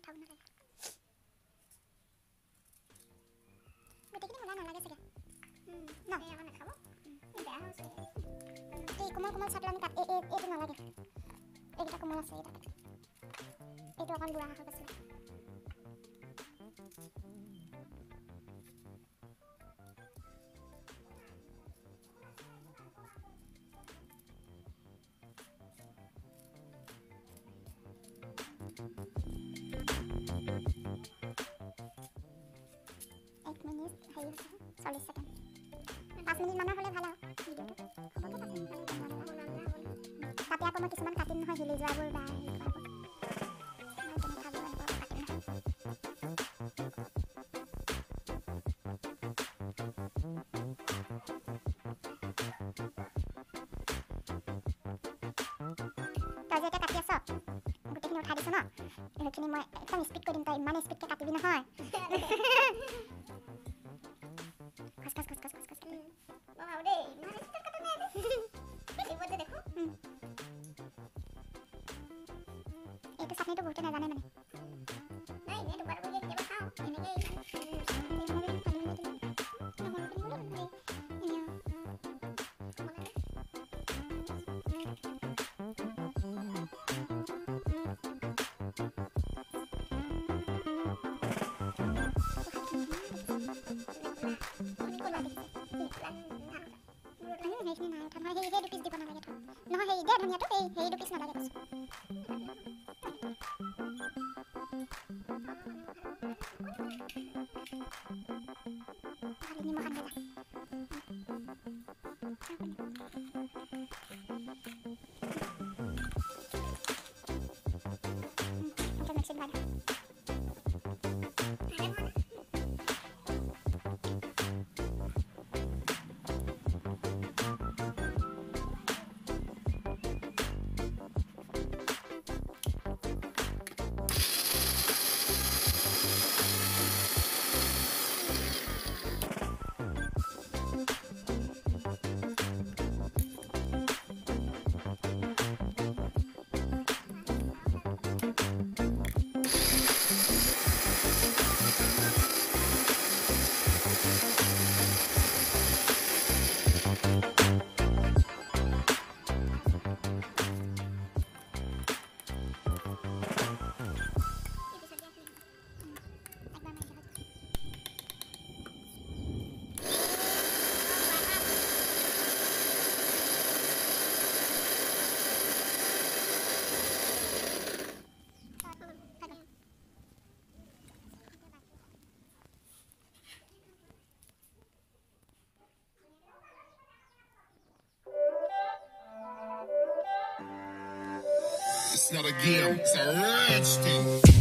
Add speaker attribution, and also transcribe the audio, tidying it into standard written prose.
Speaker 1: উঠাব নালাগে গোটেইখিনি মলা নালাগে চাগে ন এই আমাৰ নাখাব বেয়া হৈছে এই কোমল কোমল চাটল আমি কাট এইটো নালাগে এইকেইটা কোমল আছে এইটো অকণ বুঢ়া হৈ গৈছিলে एक मिनिट है 40 सेकंड 5 मिनिट माনৰ হলে ভাল আৰু ভিডিওটো তাতে আকৌ মই কিছুমান কাটিম নহয় হিলি যোৱাবোৰ বা তই যে কাটি আছ গোটেইখিনি উঠাই দিছ ন এইখিনি মই একদম স্পীড কৰি দিম তই ইমান স্পীডকৈ কাটিবি নহয় এইটো চাটনিটো বহুতে নাজানে মানে নাই নে দুবাৰ বলি কেতিয়াবা খাওঁ এনেকৈ সেইখিনি নাই উঠা নহয় সেই দুপিচ দিব নালাগে নহয় সেই দে ধুনীয়াটো সেই দুপিচ নালাগে কৈছোঁ নিমখ আনি মিক্সিত ভাই
Speaker 2: It's not a game, it's a rich thing.